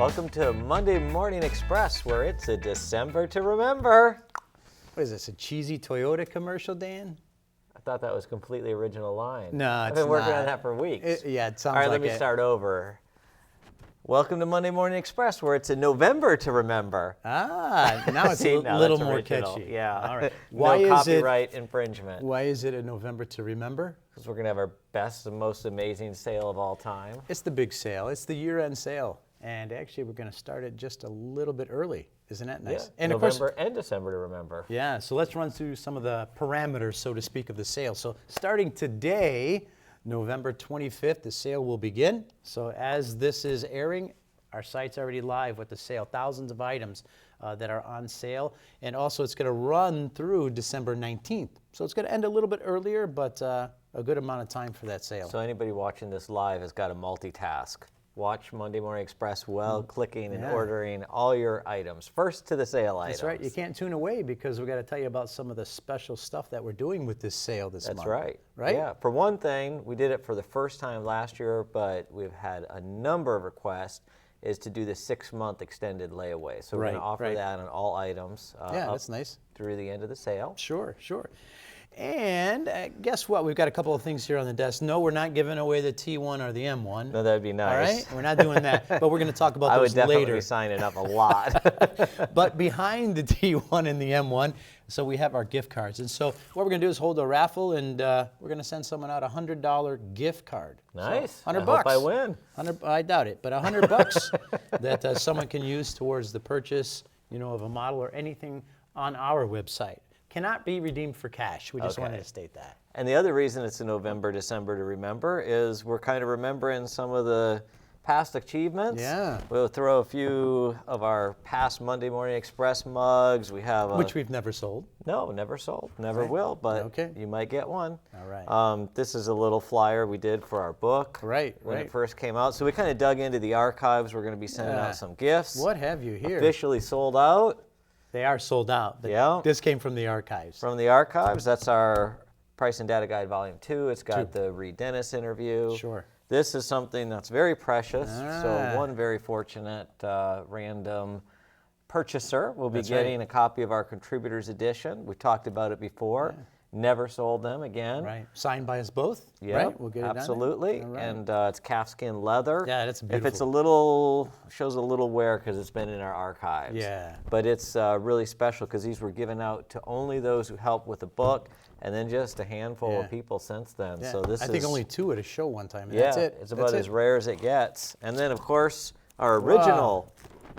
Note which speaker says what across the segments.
Speaker 1: Welcome to Monday Morning Express, where it's a December to remember.
Speaker 2: What is this, a cheesy Toyota commercial, Dan?
Speaker 1: I thought that was a completely original line.
Speaker 2: No,
Speaker 1: I've been working on that for weeks.
Speaker 2: It sounds
Speaker 1: All right,
Speaker 2: like
Speaker 1: let me start over. Welcome to Monday Morning Express, where it's a November to remember.
Speaker 2: Ah, now it's
Speaker 1: See,
Speaker 2: a
Speaker 1: now
Speaker 2: little
Speaker 1: that's
Speaker 2: more
Speaker 1: original.
Speaker 2: catchy.
Speaker 1: Yeah.
Speaker 2: All right.
Speaker 1: No copyright infringement.
Speaker 2: Why is it a November to remember?
Speaker 1: Because we're going to have our best and most amazing sale of all time.
Speaker 2: It's the big sale. It's the year-end sale. And actually, we're going to start it just a little bit early. Isn't that nice?
Speaker 1: Yeah,
Speaker 2: And
Speaker 1: November
Speaker 2: of course,
Speaker 1: and December to remember.
Speaker 2: yeah, so let's run through some of the parameters, so to speak, of the sale. So starting today, November 25th, the sale will begin. So as this is airing, our site's already live with the sale. Thousands of items that are on sale. And also, it's going to run through December 19th. So it's going to end a little bit earlier, but a good amount of time for that sale.
Speaker 1: So anybody watching this live has got to multitask. Watch Monday Morning Express while clicking and ordering all your items. First to the sale items.
Speaker 2: That's right. You can't tune away because we've got to tell you about some of the special stuff that we're doing with this sale this month.
Speaker 1: That's right.
Speaker 2: Right?
Speaker 1: Yeah. For one thing, we did it for the first time last year, but we've had a number of requests, is to do the 6-month extended layaway. So we're going to offer that on all items.
Speaker 2: Yeah, that's nice.
Speaker 1: Through the end of the sale.
Speaker 2: Sure, sure. And guess what? We've got a couple of things here on the desk. No, we're not giving away the T1 or the M1.
Speaker 1: No, that'd be nice.
Speaker 2: All right? We're not doing that, but we're going to talk about those later.
Speaker 1: I would definitely sign it up a lot.
Speaker 2: But behind the T1 and the M1, so we have our gift cards. And so what we're going to do is hold a raffle, and we're going to send someone out a $100 gift card.
Speaker 1: Nice.
Speaker 2: So $100.
Speaker 1: I hope I win.
Speaker 2: I doubt it, but $100 that someone can use towards the purchase, of a model or anything on our website. Cannot be redeemed for cash. We just wanted to state that.
Speaker 1: And the other reason it's a November, December to remember is we're kind of remembering some of the past achievements.
Speaker 2: Yeah.
Speaker 1: We'll throw a few of our past Monday Morning Express mugs. We have
Speaker 2: which we've never sold.
Speaker 1: No, never sold. Never will, but you might get one.
Speaker 2: All right.
Speaker 1: This is a little flyer we did for our book.
Speaker 2: Right,
Speaker 1: when it first came out. So we kind of dug into the archives. We're going to be sending out some gifts.
Speaker 2: What have you here?
Speaker 1: Officially sold out.
Speaker 2: They are sold out. But this came from the archives.
Speaker 1: From the archives. That's our Price and Data Guide Volume 2. It's got the Reed Dennis interview.
Speaker 2: Sure.
Speaker 1: This is something that's very precious. So one very fortunate random purchaser will be getting a copy of our Contributors Edition. We talked about it before. Yeah. Never sold them again.
Speaker 2: Right. Signed by us both.
Speaker 1: Yeah,
Speaker 2: right? We'll get it
Speaker 1: absolutely. And it's calfskin leather.
Speaker 2: Yeah, that's beautiful.
Speaker 1: If it's shows a little wear because it's been in our archives.
Speaker 2: Yeah.
Speaker 1: But it's really special because these were given out to only those who helped with the book, and then just a handful of people since then.
Speaker 2: Yeah.
Speaker 1: So
Speaker 2: I think only 2 at a show one time. And
Speaker 1: yeah,
Speaker 2: that's it.
Speaker 1: It's about as rare as it gets. And then of course our original.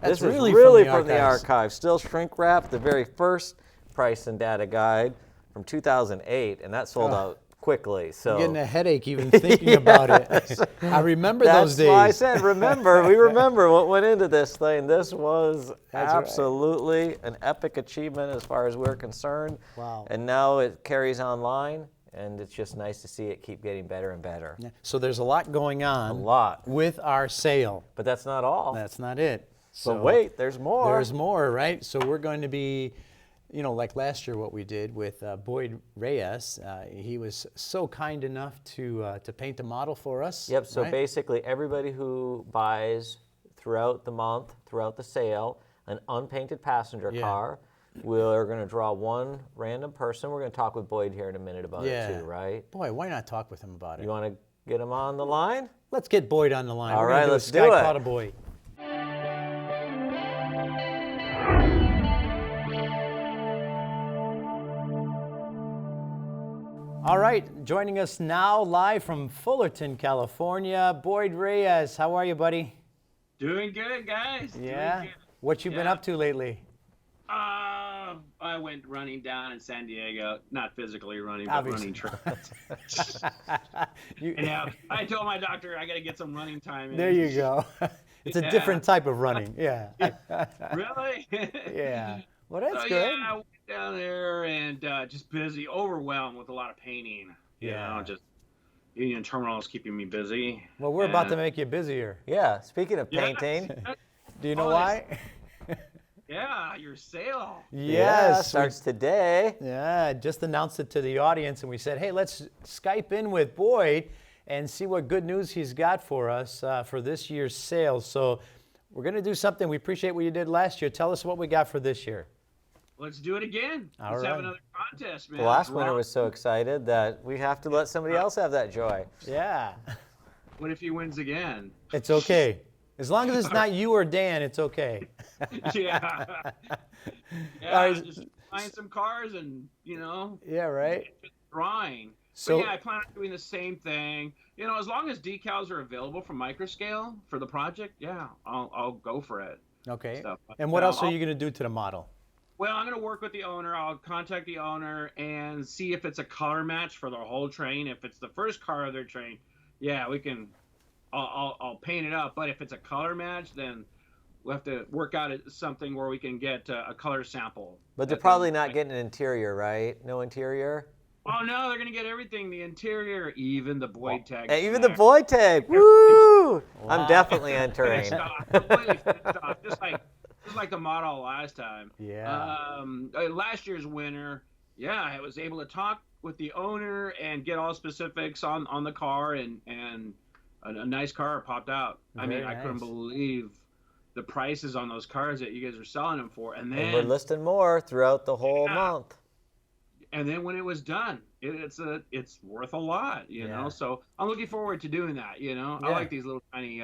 Speaker 2: Wow.
Speaker 1: This
Speaker 2: really
Speaker 1: is really
Speaker 2: from
Speaker 1: the archives. Still shrink wrapped. The very first Price and Data Guide from 2008, and that sold out quickly. So
Speaker 2: I'm getting a headache even thinking about it. I remember those days.
Speaker 1: That's why I said remember. We remember what went into this thing. This was absolutely an epic achievement as far as we're concerned.
Speaker 2: Wow.
Speaker 1: And now it carries online, and it's just nice to see it keep getting better and better.
Speaker 2: Yeah. So there's a lot going on.
Speaker 1: A lot.
Speaker 2: With our sale.
Speaker 1: But that's not all.
Speaker 2: That's not it. So
Speaker 1: but wait, there's more.
Speaker 2: There's more, right? So we're going to be, like last year, what we did with Boyd Reyes. He was so kind enough to paint a model for us.
Speaker 1: Yep. So basically, everybody who buys throughout the month, throughout the sale, an unpainted passenger car, we're going to draw one random person. We're going to talk with Boyd here in a minute about it too, right?
Speaker 2: Boy, why not talk with him about it?
Speaker 1: You want to get him on the line?
Speaker 2: Let's get Boyd on the line.
Speaker 1: All right, let's do
Speaker 2: it.
Speaker 1: it.
Speaker 2: Sky Boyd. All right, joining us now live from Fullerton, California, Boyd Reyes. How are you, buddy?
Speaker 3: Doing good, guys.
Speaker 2: Yeah?
Speaker 3: Doing good.
Speaker 2: What you been up to lately?
Speaker 3: I went running down in San Diego. Not physically running, but running trails. Yeah, I told my doctor I got to get some running time in.
Speaker 2: There you go. It's a different type of running, yeah.
Speaker 3: Really?
Speaker 2: Yeah. Well, that's good.
Speaker 3: Yeah, I went down there and just busy, overwhelmed with a lot of painting. Just Union Terminal is keeping me busy.
Speaker 2: Well, we're about to make you busier.
Speaker 1: Yeah, speaking of painting.
Speaker 2: Do you know why?
Speaker 3: Yeah, your sale.
Speaker 2: Yes.
Speaker 1: Starts today.
Speaker 2: Yeah, just announced it to the audience, and we said, hey, let's Skype in with Boyd and see what good news he's got for us for this year's sale. So we're going to do something. We appreciate what you did last year. Tell us what we got for this year.
Speaker 3: Let's do it again.
Speaker 2: All
Speaker 3: Let's
Speaker 2: right.
Speaker 3: have another contest, man.
Speaker 1: The last
Speaker 3: Draw.
Speaker 1: winner was so excited that we have to let somebody else have that joy.
Speaker 2: Yeah.
Speaker 3: What if he wins again?
Speaker 2: It's okay. As long as it's not you or Dan, it's okay.
Speaker 3: Yeah.
Speaker 2: All
Speaker 3: Yeah,
Speaker 2: right.
Speaker 3: just find some cars and, you know,
Speaker 2: Yeah, right?
Speaker 3: drawing.
Speaker 2: So-
Speaker 3: But yeah, I plan on doing the same thing. You know, as long as decals are available from microscale for the project, yeah, I'll go for it.
Speaker 2: Okay.
Speaker 3: Stuff.
Speaker 2: And what
Speaker 3: But
Speaker 2: else are
Speaker 3: I'll-
Speaker 2: you going to do to the model?
Speaker 3: Well, I'm going to work with the owner. I'll contact the owner and see if it's a color match for the whole train. If it's the first car of their train, yeah, we can. I'll paint it up. But if it's a color match, then we'll have to work out something where we can get a color sample.
Speaker 1: But they're probably not getting an interior, right? No interior?
Speaker 3: Oh no, they're going to get everything: the interior, even the Boyd tag.
Speaker 1: Hey, even the
Speaker 3: snack.
Speaker 1: Boyd tag. Woo!
Speaker 2: Wow.
Speaker 1: I'm definitely entering.
Speaker 3: Finished off, completely finished off, just like the model last time.
Speaker 2: Yeah.
Speaker 3: Last year's winner, yeah, I was able to talk with the owner and get all specifics on the car, and a nice car popped out. I mean,
Speaker 2: Very
Speaker 3: I couldn't
Speaker 2: nice.
Speaker 3: believe the prices on those cars that you guys are selling them for. And
Speaker 1: And we're
Speaker 3: then
Speaker 1: listing more throughout the whole
Speaker 3: Yeah.
Speaker 1: month.
Speaker 3: when it was done, it's worth a lot, you
Speaker 2: Yeah.
Speaker 3: know. So I'm looking forward to doing that. You know, I
Speaker 2: Yeah.
Speaker 3: like these little tiny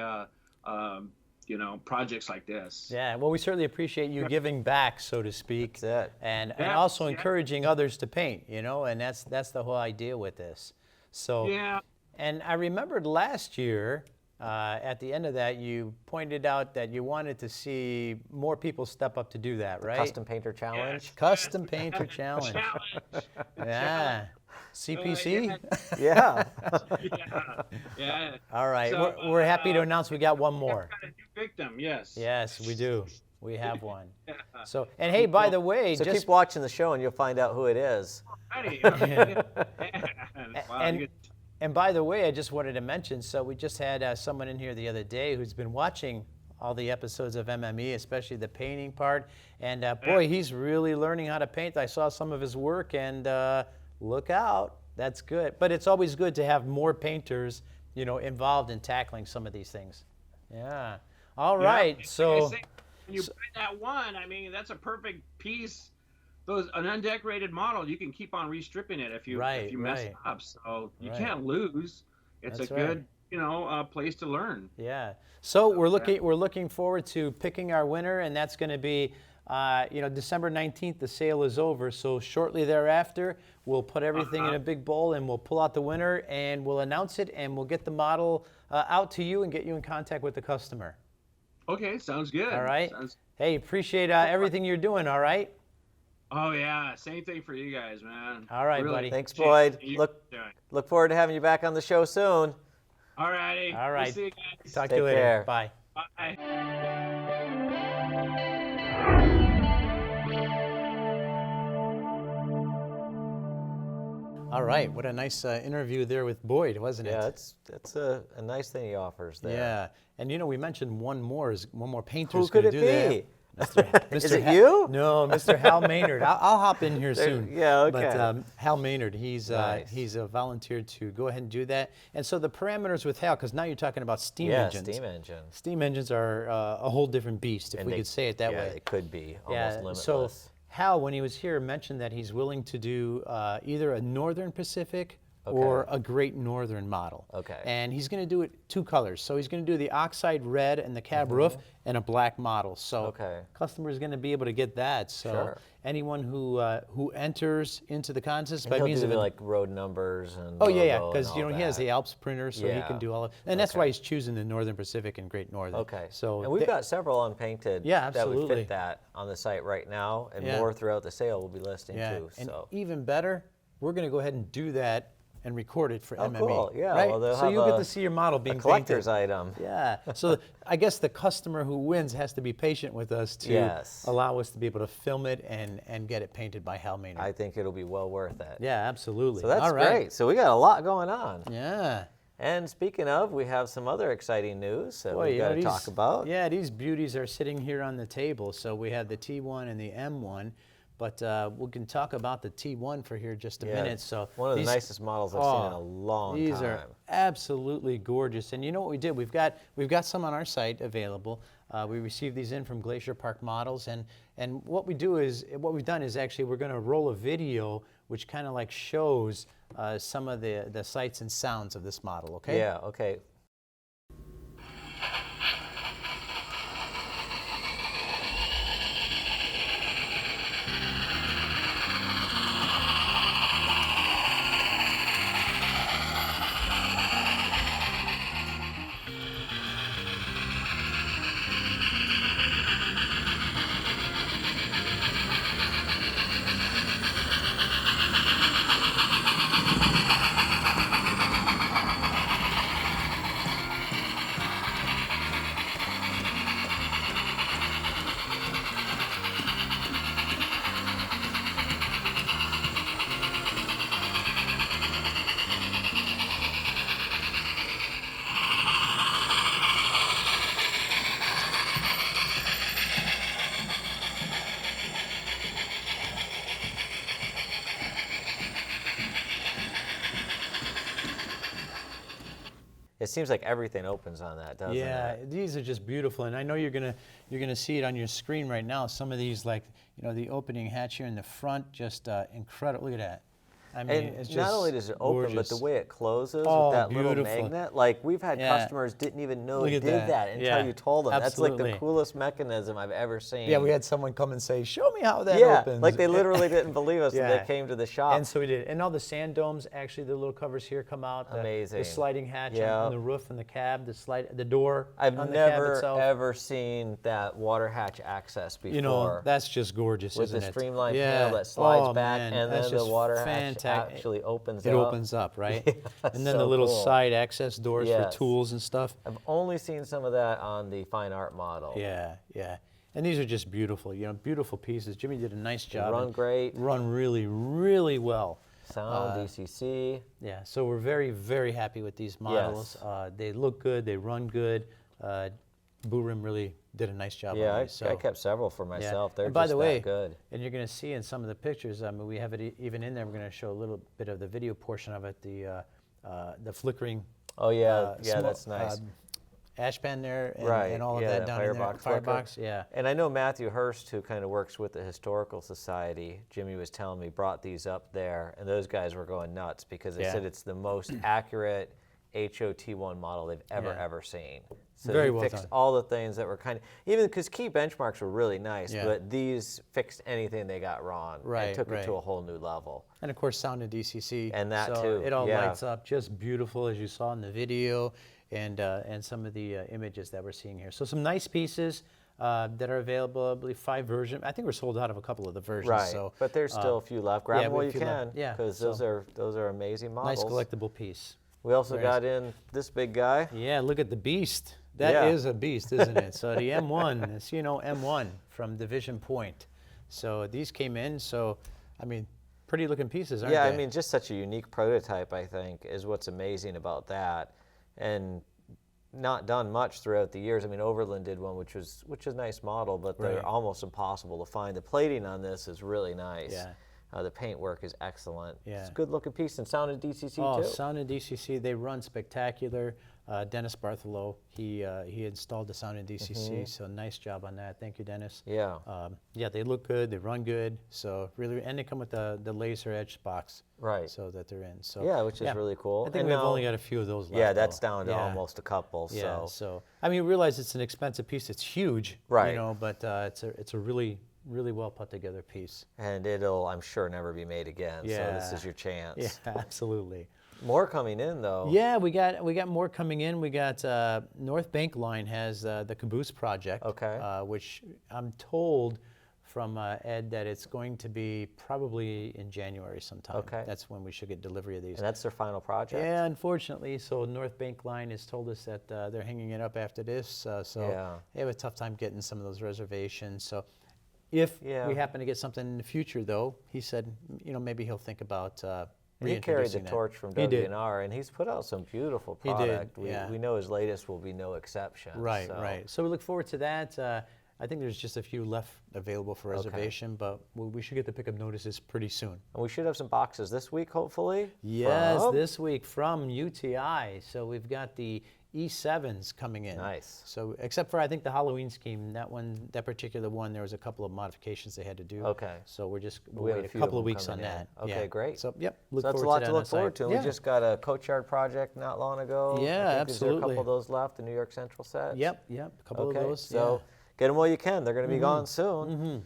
Speaker 3: you know, projects like this.
Speaker 2: Yeah, well, we certainly appreciate you giving back, so to speak,
Speaker 1: That's it.
Speaker 2: and
Speaker 3: Yeah,
Speaker 2: also
Speaker 3: yeah.
Speaker 2: encouraging others to paint, you know, and that's the whole idea with this. So,
Speaker 3: Yeah.
Speaker 2: and I remembered last year, at the end of that, you pointed out that you wanted to see more people step up to do that, right?
Speaker 1: Custom Painter Challenge.
Speaker 2: Custom Painter Challenge.
Speaker 3: Challenge.
Speaker 2: Yeah. CPC?
Speaker 1: Yeah.
Speaker 3: Yeah. Yeah.
Speaker 2: All right,
Speaker 3: So,
Speaker 2: we're happy to announce we got one more.
Speaker 3: Got a new victim, yes.
Speaker 2: Yes, we do. We have one. So, and hey, by the way,
Speaker 1: So
Speaker 2: just
Speaker 1: keep watching the show and you'll find out who it is.
Speaker 3: Alrighty. Wow,
Speaker 2: And-
Speaker 3: you get-
Speaker 2: And by the way, I just wanted to mention, so we just had someone in here the other day who's been watching all the episodes of MME, especially the painting part. And boy, he's really learning how to paint. I saw some of his work, and look out, that's good. But it's always good to have more painters, you know, involved in tackling some of these things. Yeah. All right.
Speaker 3: Like I
Speaker 2: So,
Speaker 3: say, when you buy that one, I mean, that's a perfect piece. An undecorated model, you can keep on restripping it if you
Speaker 2: Right,
Speaker 3: mess
Speaker 2: right.
Speaker 3: up. So you
Speaker 2: Right.
Speaker 3: can't lose. It's
Speaker 2: That's
Speaker 3: a
Speaker 2: right.
Speaker 3: good, you know, place to learn.
Speaker 2: yeah. So we're looking forward to picking our winner, and that's going to be, you know, December 19th. The sale is over, so shortly thereafter, we'll put everything in a big bowl, and we'll pull out the winner, and we'll announce it, and we'll get the model out to you and get you in contact with the customer.
Speaker 3: Okay, sounds good.
Speaker 2: All right.
Speaker 3: Sounds,
Speaker 2: Hey, appreciate everything you're doing. All right.
Speaker 3: oh yeah, same thing for you guys, man.
Speaker 2: All right, buddy.
Speaker 1: Thanks,
Speaker 3: appreciate
Speaker 1: Boyd.
Speaker 3: what you're
Speaker 1: Look-
Speaker 3: doing.
Speaker 1: Look forward to having you back on the show soon.
Speaker 3: Alrighty.
Speaker 2: All right.
Speaker 3: We'll see you guys.
Speaker 2: Talk to you
Speaker 1: Take
Speaker 2: later.
Speaker 1: care.
Speaker 2: Bye.
Speaker 3: Bye.
Speaker 2: All right. What a nice interview there with Boyd, wasn't it?
Speaker 1: Yeah, that's a nice thing he offers there.
Speaker 2: Yeah. And you know, we mentioned one more painter.
Speaker 1: Who could it be? Is it you?
Speaker 2: No, Mr. Hal Maynard. I'll hop in here soon.
Speaker 1: yeah, okay.
Speaker 2: But Hal Maynard, he's
Speaker 1: Nice.
Speaker 2: volunteered to go ahead and do that. And so the parameters with Hal, because now you're talking about steam
Speaker 1: Yeah,
Speaker 2: engines.
Speaker 1: steam engine.
Speaker 2: Steam engines are a whole different beast, if
Speaker 1: And
Speaker 2: we
Speaker 1: they-
Speaker 2: could say it that
Speaker 1: yeah,
Speaker 2: way.
Speaker 1: it could be almost
Speaker 2: Yeah,
Speaker 1: limitless.
Speaker 2: so Hal, when he was here, mentioned that he's willing to do either a Northern Pacific or a Great Northern model.
Speaker 1: Okay.
Speaker 2: And he's going to do it two colors. So he's going to do the oxide red and the cab roof and a black model. So
Speaker 1: Okay.
Speaker 2: customer is going to be able to get that. So
Speaker 1: Sure.
Speaker 2: anyone who enters into the contest
Speaker 1: And
Speaker 2: by
Speaker 1: he'll
Speaker 2: means
Speaker 1: do
Speaker 2: of
Speaker 1: like road numbers and
Speaker 2: Oh yeah,
Speaker 1: logo
Speaker 2: because
Speaker 1: and
Speaker 2: you know
Speaker 1: all
Speaker 2: he has
Speaker 1: that.
Speaker 2: the Alps printer, so he
Speaker 1: Yeah.
Speaker 2: can do all of. And that's why he's choosing the Northern Pacific and Great Northern.
Speaker 1: Okay.
Speaker 2: So
Speaker 1: and we've got several unpainted
Speaker 2: Yeah,
Speaker 1: that would
Speaker 2: absolutely.
Speaker 1: fit that on the site right now, and
Speaker 2: Yeah.
Speaker 1: more throughout the sale we'll be listing
Speaker 2: yeah,
Speaker 1: too.
Speaker 2: and
Speaker 1: So
Speaker 2: even better, we're going to go ahead and do that and record it for
Speaker 1: Oh,
Speaker 2: MME.
Speaker 1: cool. Yeah,
Speaker 2: right?
Speaker 1: well, they'll
Speaker 2: so
Speaker 1: have
Speaker 2: you'll get
Speaker 1: a-
Speaker 2: to see your model being
Speaker 1: collector's
Speaker 2: painted.
Speaker 1: item.
Speaker 2: Yeah. So I guess the customer who wins has to be patient with us to
Speaker 1: Yes.
Speaker 2: allow us to be able to film it and get it painted by Hal Maynard.
Speaker 1: I think it'll be well worth it.
Speaker 2: Yeah, absolutely.
Speaker 1: So that's
Speaker 2: All right.
Speaker 1: great. So we got a lot going on.
Speaker 2: Yeah.
Speaker 1: And speaking of, we have some other exciting news that
Speaker 2: Boy,
Speaker 1: we've
Speaker 2: you
Speaker 1: got
Speaker 2: know,
Speaker 1: to talk about.
Speaker 2: Yeah, these beauties are sitting here on the table. So we have the T1 and the M1, but we can talk about the T1 for here just a
Speaker 1: Yeah,
Speaker 2: minute. So
Speaker 1: one of the
Speaker 2: these-
Speaker 1: nicest models I've seen in a
Speaker 2: Oh,
Speaker 1: long
Speaker 2: these
Speaker 1: time.
Speaker 2: are absolutely gorgeous. And you know what we did? We've got some on our site available. We received these in from Glacier Park Models, and what we've done is actually we're going to roll a video which kind of like shows some of the sights and sounds of this model. Okay.
Speaker 1: Yeah. Okay. It seems like everything opens on that, doesn't
Speaker 2: Yeah,
Speaker 1: it?
Speaker 2: these are just beautiful, and I know you're gonna see it on your screen right now. Some of these, like the opening hatch here in the front, just incredible. Look at that. I mean,
Speaker 1: And
Speaker 2: it's just
Speaker 1: not only does it open, but the
Speaker 2: gorgeous.
Speaker 1: way it closes
Speaker 2: Oh,
Speaker 1: with that little
Speaker 2: beautiful.
Speaker 1: magnet, like we've had
Speaker 2: Yeah.
Speaker 1: customers didn't even know
Speaker 2: Look
Speaker 1: it
Speaker 2: at
Speaker 1: did
Speaker 2: that.
Speaker 1: that until
Speaker 2: Yeah,
Speaker 1: you told them. That's like
Speaker 2: absolutely.
Speaker 1: the coolest mechanism I've ever seen.
Speaker 2: Yeah, we had someone come and say, "Show me how that
Speaker 1: Yeah,
Speaker 2: opens."
Speaker 1: like they literally didn't believe us, and
Speaker 2: Yeah.
Speaker 1: they came to the shop.
Speaker 2: And so we did. And all the sand domes, actually, the little covers here come out.
Speaker 1: Amazing.
Speaker 2: The sliding hatch
Speaker 1: Yeah.
Speaker 2: on the roof and the cab, the door
Speaker 1: I've
Speaker 2: on the cab
Speaker 1: never
Speaker 2: itself.
Speaker 1: ever seen that water hatch access before.
Speaker 2: You know, that's just gorgeous,
Speaker 1: with
Speaker 2: isn't
Speaker 1: the
Speaker 2: it?
Speaker 1: streamlined
Speaker 2: Yeah.
Speaker 1: panel that slides
Speaker 2: Oh,
Speaker 1: back,
Speaker 2: man,
Speaker 1: and
Speaker 2: that's
Speaker 1: then the
Speaker 2: just
Speaker 1: water hatch
Speaker 2: fantastic.
Speaker 1: actually opens
Speaker 2: It
Speaker 1: up.
Speaker 2: opens up, right?
Speaker 1: Yeah,
Speaker 2: And then
Speaker 1: so
Speaker 2: the little
Speaker 1: cool.
Speaker 2: side access doors for
Speaker 1: Yes.
Speaker 2: tools and stuff.
Speaker 1: I've only seen some of that on the fine art model.
Speaker 2: Yeah, yeah. And these are just beautiful, beautiful pieces. Jimmy did a nice job.
Speaker 1: Run
Speaker 2: and
Speaker 1: great.
Speaker 2: Run really, really well.
Speaker 1: Sound, DCC.
Speaker 2: Yeah, so we're very, very happy with these models.
Speaker 1: Yes.
Speaker 2: They look good, they run good. Boo-Rim really did a nice job
Speaker 1: Yeah,
Speaker 2: on these.
Speaker 1: I kept several for
Speaker 2: yeah.
Speaker 1: myself. They're
Speaker 2: And by
Speaker 1: just
Speaker 2: the way,
Speaker 1: that good.
Speaker 2: and you're going to see in some of the pictures, I mean, we have it even in there. We're going to show a little bit of the video portion of it, the flickering.
Speaker 1: Oh yeah, yeah,
Speaker 2: smoke,
Speaker 1: that's nice.
Speaker 2: Ash pan there and,
Speaker 1: Right,
Speaker 2: and all of
Speaker 1: yeah,
Speaker 2: that
Speaker 1: that
Speaker 2: down in there.
Speaker 1: firebox flicker.
Speaker 2: Firebox, yeah.
Speaker 1: And I know Matthew Hurst, who kind of works with the Historical Society, Jimmy was telling me, brought these up there, and those guys were going nuts because they
Speaker 2: Yeah.
Speaker 1: said it's the most accurate HOT1 model they've ever seen. So
Speaker 2: Very
Speaker 1: he
Speaker 2: well
Speaker 1: fixed
Speaker 2: done.
Speaker 1: all the things that were kind of, even because key benchmarks were really nice,
Speaker 2: Yeah.
Speaker 1: but these fixed anything they got wrong
Speaker 2: Right,
Speaker 1: and took it to
Speaker 2: right.
Speaker 1: a whole new level.
Speaker 2: And of course, sound and DCC.
Speaker 1: And that
Speaker 2: so
Speaker 1: too,
Speaker 2: It all
Speaker 1: yeah.
Speaker 2: lights up just beautiful, as you saw in the video, and some of the images that we're seeing here. So some nice pieces that are available. I believe 5 versions. I think we're sold out of a couple of the versions.
Speaker 1: Right,
Speaker 2: So
Speaker 1: but there's still a few left. Grab
Speaker 2: yeah,
Speaker 1: them
Speaker 2: we
Speaker 1: while
Speaker 2: have
Speaker 1: you
Speaker 2: a few left.
Speaker 1: can,
Speaker 2: Yeah,
Speaker 1: because
Speaker 2: so-
Speaker 1: those are amazing
Speaker 2: nice
Speaker 1: models.
Speaker 2: collectible piece.
Speaker 1: We also
Speaker 2: Very
Speaker 1: got in this big guy.
Speaker 2: Yeah, look at the beast. That
Speaker 1: Yeah.
Speaker 2: is a beast, isn't it? So the M1, it's, M1 from Division Point. So these came in, so, I mean, pretty looking pieces, aren't
Speaker 1: Yeah,
Speaker 2: they?
Speaker 1: I mean, just such a unique prototype, I think, is what's amazing about that. And not done much throughout the years. I mean, Overland did one, which is a nice model, but they're
Speaker 2: Right.
Speaker 1: almost impossible to find. The plating on this is really nice.
Speaker 2: Yeah.
Speaker 1: The paint work is excellent.
Speaker 2: Yeah.
Speaker 1: It's a good looking piece, and sound and DCC
Speaker 2: Oh,
Speaker 1: too.
Speaker 2: sound and DCC, they run spectacular. Dennis Bartholow, he installed the sound and DCC, so nice job on that. Thank you, Dennis.
Speaker 1: Yeah.
Speaker 2: Yeah, they look good, they run good, so really, and they come with the laser edge box,
Speaker 1: Right.
Speaker 2: so that they're in. So
Speaker 1: Yeah, which is really cool.
Speaker 2: I think
Speaker 1: And
Speaker 2: we've
Speaker 1: now-
Speaker 2: only got a few of those left.
Speaker 1: Yeah, that's
Speaker 2: though.
Speaker 1: down to
Speaker 2: Yeah.
Speaker 1: almost a couple.
Speaker 2: Yeah,
Speaker 1: So
Speaker 2: so I mean, realize it's an expensive piece. It's huge,
Speaker 1: Right.
Speaker 2: but it's a really well put together piece.
Speaker 1: and it'll, I'm sure, never be made again. So this
Speaker 2: Yeah.
Speaker 1: is your chance.
Speaker 2: Yeah, absolutely.
Speaker 1: More coming in though.
Speaker 2: Yeah, we got more coming in. We got North Bank Line has the Caboose project,
Speaker 1: Okay.
Speaker 2: which I'm told from Ed that it's going to be probably in January sometime.
Speaker 1: Okay.
Speaker 2: That's when we should get delivery of these.
Speaker 1: And that's their final project.
Speaker 2: Yeah, unfortunately, so North Bank Line has told us that they're hanging it up after this, so
Speaker 1: Yeah.
Speaker 2: they have a tough time getting some of those reservations. So if
Speaker 1: Yeah.
Speaker 2: we happen to get something in the future, though, he said, maybe he'll think about
Speaker 1: And he carried the
Speaker 2: reintroducing that.
Speaker 1: torch from
Speaker 2: He did.
Speaker 1: WNR, and he's put out some beautiful
Speaker 2: He did,
Speaker 1: product.
Speaker 2: yeah.
Speaker 1: We know his latest will be no exception.
Speaker 2: Right,
Speaker 1: so.
Speaker 2: right. So we look forward to that. I think there's just a few left available for reservation, but we should get the pickup notices pretty soon.
Speaker 1: And we should have some boxes this week, hopefully.
Speaker 2: Yes,
Speaker 1: from-
Speaker 2: this week from UTI. So we've got the E07s coming in.
Speaker 1: Nice.
Speaker 2: So except for I think the Halloween scheme, that particular one, there was a couple of modifications they had to do.
Speaker 1: Okay.
Speaker 2: So we'll
Speaker 1: We have
Speaker 2: wait
Speaker 1: a
Speaker 2: a
Speaker 1: few
Speaker 2: couple
Speaker 1: of
Speaker 2: of
Speaker 1: them
Speaker 2: weeks on
Speaker 1: coming in.
Speaker 2: that.
Speaker 1: Okay,
Speaker 2: Yeah.
Speaker 1: great.
Speaker 2: So yep,
Speaker 1: So
Speaker 2: look
Speaker 1: that's a
Speaker 2: forward
Speaker 1: lot
Speaker 2: to
Speaker 1: to
Speaker 2: that on
Speaker 1: look
Speaker 2: the
Speaker 1: forward
Speaker 2: site.
Speaker 1: to.
Speaker 2: Yeah.
Speaker 1: We just got a courtyard project not long ago.
Speaker 2: Yeah,
Speaker 1: I think Is there a couple
Speaker 2: absolutely.
Speaker 1: of those left, the New York Central sets?
Speaker 2: Yep, a couple
Speaker 1: Okay,
Speaker 2: of those.
Speaker 1: so get them while you can. They're going to be gone soon.
Speaker 2: Mm-hmm.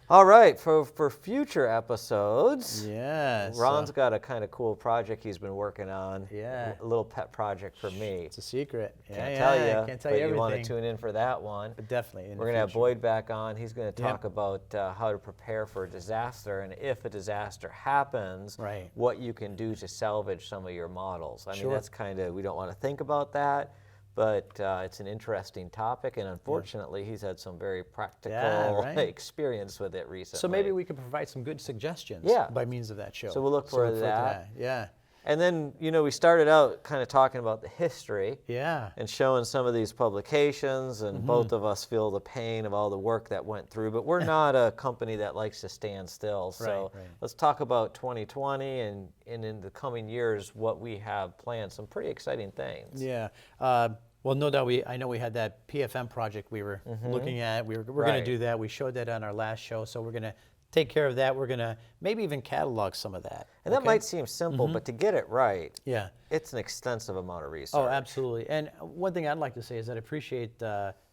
Speaker 1: All right, for future episodes,
Speaker 2: Yeah.
Speaker 1: Ron's got a kind of cool project he's been working on.
Speaker 2: Yeah.
Speaker 1: A little pet project for me.
Speaker 2: It's a secret.
Speaker 1: Can't tell you,
Speaker 2: Can't tell
Speaker 1: but
Speaker 2: you
Speaker 1: you want to
Speaker 2: everything.
Speaker 1: tune in for that one.
Speaker 2: But definitely.
Speaker 1: We're going to have Boyd back on. He's going to
Speaker 2: Yep.
Speaker 1: talk about how to prepare for a disaster, and if a disaster happens,
Speaker 2: Right.
Speaker 1: what you can do to salvage some of your models. I mean,
Speaker 2: Sure.
Speaker 1: that's kind of, we don't want to think about that, but it's an interesting topic, and unfortunately, he's had some very practical
Speaker 2: right.
Speaker 1: experience with it recently.
Speaker 2: So maybe we could provide some good suggestions
Speaker 1: Yeah.
Speaker 2: by means of that show.
Speaker 1: So we'll look forward to that.
Speaker 2: Yeah.
Speaker 1: And then, we started out kind of talking about the history
Speaker 2: Yeah.
Speaker 1: and showing some of these publications, and
Speaker 2: Mm-hmm.
Speaker 1: both of us feel the pain of all the work that went through, but we're not a company that likes to stand still. So
Speaker 2: Right.
Speaker 1: let's talk about 2020 and in the coming years, what we have planned, some pretty exciting things.
Speaker 2: Yeah. Well, no doubt. I know we had that PFM project we were looking at. We're going
Speaker 1: Right.
Speaker 2: to do that. We showed that on our last show, so we're going to take care of that. We're going to maybe even catalog some of that.
Speaker 1: And that
Speaker 2: okay?
Speaker 1: might seem simple, but to get it right,
Speaker 2: Yeah.
Speaker 1: it's an extensive amount of research.
Speaker 2: Oh, absolutely. And one thing I'd like to say is that I appreciate,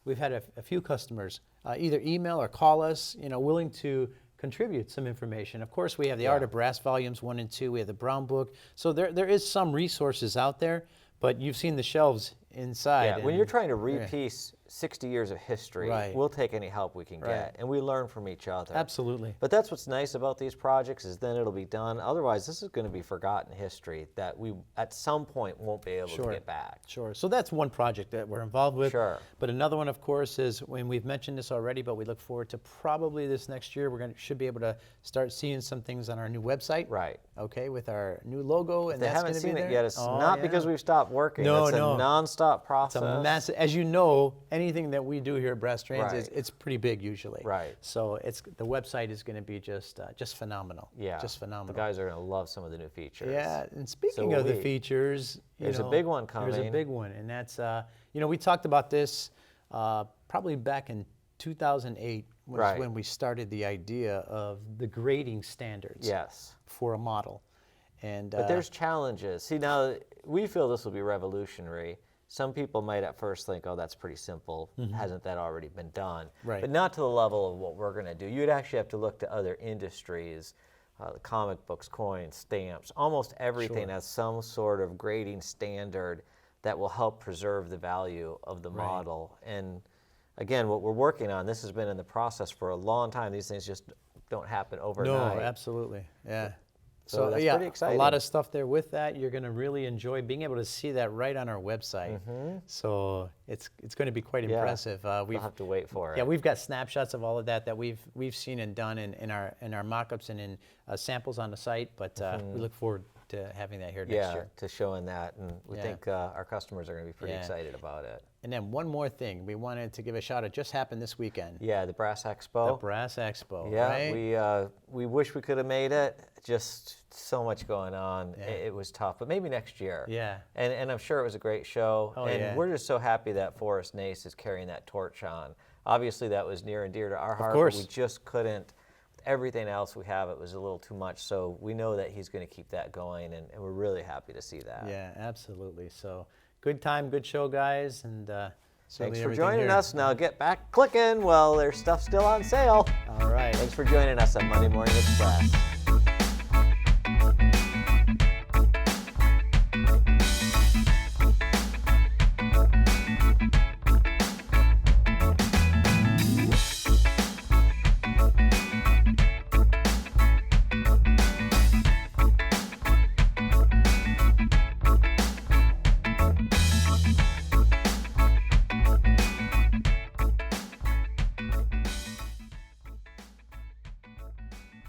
Speaker 2: we've had a few customers either email or call us, willing to contribute some information. Of course, we have the Art of Brass Volumes 1 and 2. We have the Brown Book. So there is some resources out there, but you've seen the shelves inside.
Speaker 1: Yeah, when you're
Speaker 2: and-
Speaker 1: trying to repiece 60 years of history,
Speaker 2: Right.
Speaker 1: we'll take any help we can get,
Speaker 2: Right.
Speaker 1: and we learn from each other.
Speaker 2: Absolutely.
Speaker 1: But that's what's nice about these projects, is then it'll be done. Otherwise, this is going to be forgotten history that we, at some point, won't be able to
Speaker 2: Sure.
Speaker 1: get back.
Speaker 2: Sure. So that's one project that we're involved with.
Speaker 1: Sure.
Speaker 2: But another one, of course, is when we've mentioned this already, but we look forward to probably this next year. Should be able to start seeing some things on our new website.
Speaker 1: Right.
Speaker 2: Okay, with our new logo, and
Speaker 1: If they
Speaker 2: that's
Speaker 1: haven't
Speaker 2: gonna
Speaker 1: seen
Speaker 2: be
Speaker 1: it
Speaker 2: there.
Speaker 1: yet, it's
Speaker 2: Oh,
Speaker 1: not
Speaker 2: yeah.
Speaker 1: because we've stopped working.
Speaker 2: No,
Speaker 1: it's
Speaker 2: no.
Speaker 1: a nonstop process.
Speaker 2: It's a massive, as you know, anything that we do here at Brass Trains,
Speaker 1: Right.
Speaker 2: it's pretty big usually.
Speaker 1: Right.
Speaker 2: So the website is going to be just phenomenal.
Speaker 1: Yeah.
Speaker 2: Just phenomenal.
Speaker 1: The guys are going to love some of the new features.
Speaker 2: Yeah, and speaking
Speaker 1: So
Speaker 2: of the
Speaker 1: we-
Speaker 2: features,
Speaker 1: There's a big one
Speaker 2: There's a
Speaker 1: coming.
Speaker 2: big one, and that's we talked about this probably back in 2008 was
Speaker 1: Right.
Speaker 2: when we started the idea of the grading standards
Speaker 1: Yes.
Speaker 2: for a model, and
Speaker 1: But there's challenges. See, now we feel this will be revolutionary. Some people might at first think, oh, that's pretty simple. Hasn't that already been done?
Speaker 2: Right.
Speaker 1: But not to the level of what we're going to do. You'd actually have to look to other industries, the comic books, coins, stamps, almost everything
Speaker 2: Sure.
Speaker 1: has some sort of grading standard that will help preserve the value of the
Speaker 2: Right.
Speaker 1: model. And again, what we're working on, this has been in the process for a long time. These things just don't happen overnight.
Speaker 2: No, absolutely, yeah.
Speaker 1: So that's
Speaker 2: yeah,
Speaker 1: pretty exciting.
Speaker 2: a lot of stuff there with that. You're going to really enjoy being able to see that right on our website. So it's going to be quite
Speaker 1: Yeah.
Speaker 2: impressive.
Speaker 1: We'll have to wait for it.
Speaker 2: Yeah, we've got snapshots of all of that we've seen and done in our mock-ups and in samples on the site. But we look forward to having that here next
Speaker 1: Yeah,
Speaker 2: year.
Speaker 1: to showing that, and we
Speaker 2: Yeah.
Speaker 1: think our customers are going to be pretty
Speaker 2: Yeah.
Speaker 1: excited about it.
Speaker 2: And then one more thing, we wanted to give a shout out. Just happened this weekend.
Speaker 1: Yeah, the Brass
Speaker 2: The
Speaker 1: Expo.
Speaker 2: Brass Expo.
Speaker 1: Yeah,
Speaker 2: right?
Speaker 1: we wish we could have made it. Just so much going on.
Speaker 2: Yeah.
Speaker 1: It was tough, but maybe next year.
Speaker 2: Yeah.
Speaker 1: And I'm sure it was a great show.
Speaker 2: Oh,
Speaker 1: and
Speaker 2: yeah.
Speaker 1: we're just so happy that Forrest Nace is carrying that torch on. Obviously, that was near and dear to our heart.
Speaker 2: course.
Speaker 1: But we just couldn't. With everything else we have, it was a little too much. So we know that he's going to keep that going, and we're really happy to see that.
Speaker 2: Yeah, absolutely. So good time, good show, guys, and
Speaker 1: Thanks
Speaker 2: certainly
Speaker 1: for
Speaker 2: everything
Speaker 1: joining
Speaker 2: here.
Speaker 1: us. Now get back clicking. Well, there's stuff still on sale.
Speaker 2: All right.
Speaker 1: Thanks for joining us on Monday Morning Express.